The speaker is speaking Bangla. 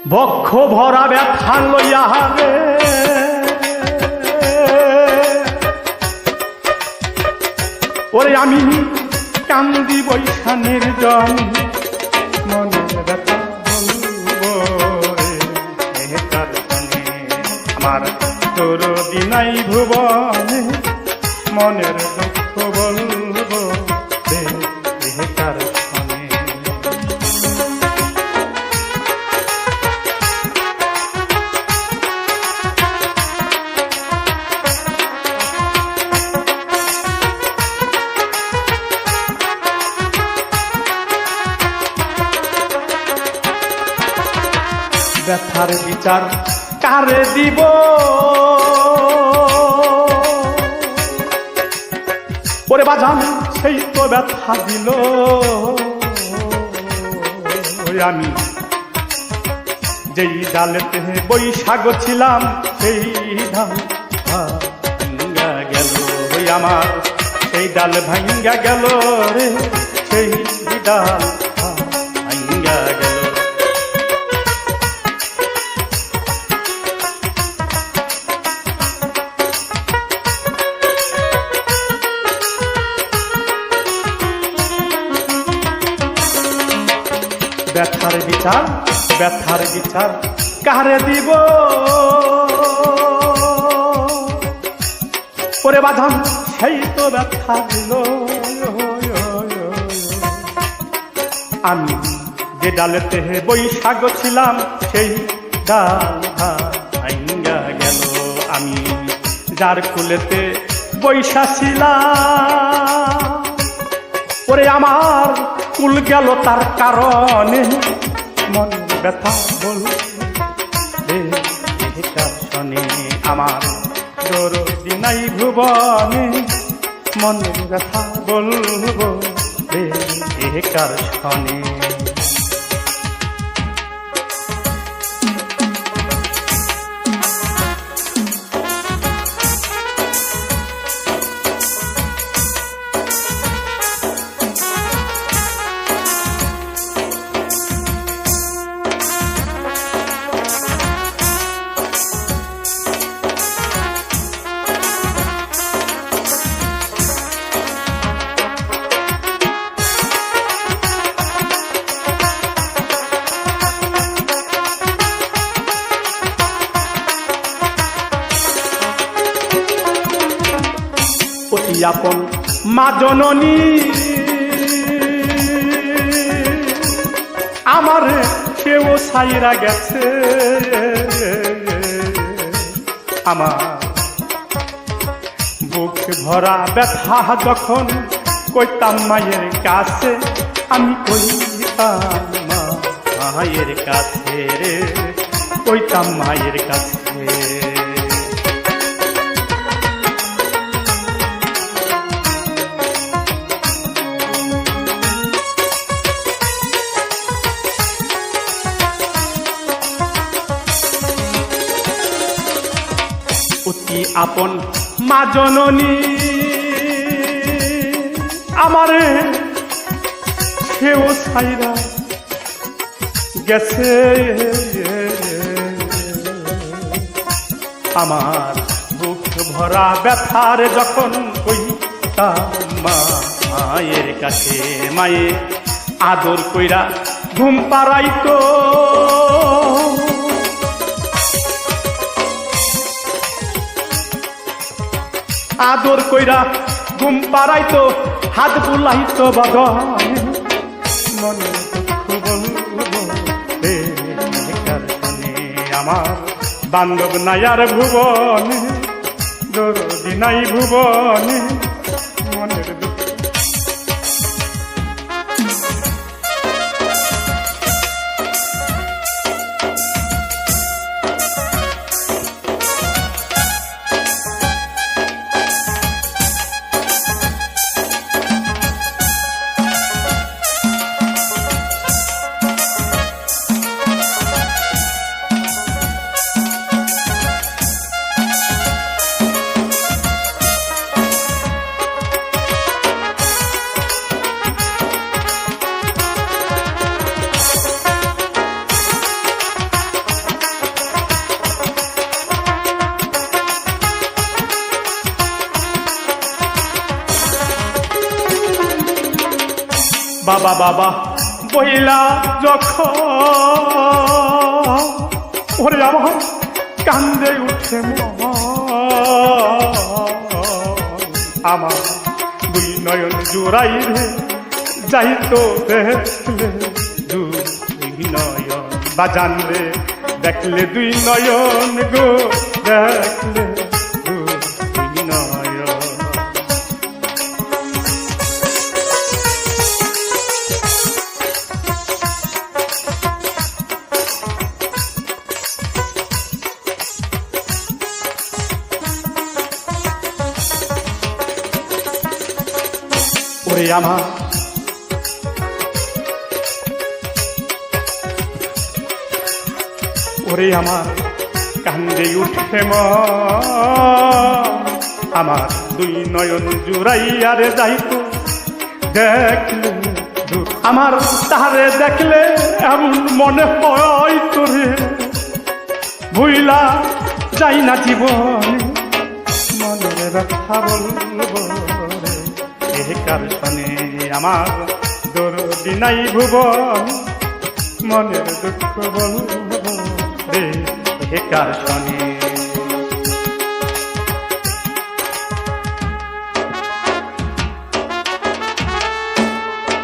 বক্ষ ভরা ব্যথা লইয়া রে ওরে আমি কান্দি বৈশা নির্জন মনের ব্যথা বলবো রে তার সনে আমার তোর দিনাই ভুবনে মনের দুঃখ বলবো রে তার সনে ব্যথার বিচার কারে দিব ওরে বাজান সেই তো ব্যথা দিল আমি যেই ডালেতে বৈশাখ ছিলাম সেই ডাল ভাঙ্গা গেল আমার সেই ডাল ভাঙ্গা গেল রে সেই ডাল ভাঙ্গা গেল ব্যথার বিচার কারে দিব ওরে বাঁধন সেই তো ব্যথা দিল আমি যে ডালেতে বৈশাখ ছিলাম সেই ডাল ভাঙ্গা গেল আমি যার কুলেতে বৈশা ছিলাম ওরে আমার কুল গেল তার কারণে মন ব্যথা বল শনে আমার তোর দিনাই ভুবনে মনের ব্যথা বলবো রে কার শনে আপন মা জননী আমার কেউ ছাইরা গেছে আমার বুক ভরা ব্যথা যখন কইতাম মায়ের কাছে আমি কইতাম মায়ের কাছে রে কইতাম মায়ের কাছে অতি আপন মা জননী আমারে সেও ছাইরা গেছে আমার বুক ভরা ব্যথার যখন কইতাম মায়ের কাছে মায়ে আদর কইরা ঘুম পাড়াইতো আদর কইরা ঘুম পাড়াইতো হাত বুলাইতো বাগানে মনে দুঃখ বলবো রে কার শনে আমার বান্ধব নায়ার ভুবনে দরদি নাই ভুবনে মনের দুঃখ বাবা বাবা বইলা যখন ওরে আমার কান্দে উঠে আমার দুই নয়ন জোড়াই রে যাইতো দেখলে দুই নয়ন বাজান রে দেখলে দুই নয়ন গো দেখলে দুই নয়ন ওরে আমার ওরে আমার কান্দে উঠে আমার দুই নয়ন জুড়াইয়া রে যাইতো দেখলে আমার তাহারে দেখলে এমন মনে হয় তোরে ভুইলা যাই না জীবন মনের ব্যথা বলবো রে কার শোনে আমার দরদি নাই ভুবন মনের দুঃখ বলবো রে কার শোনে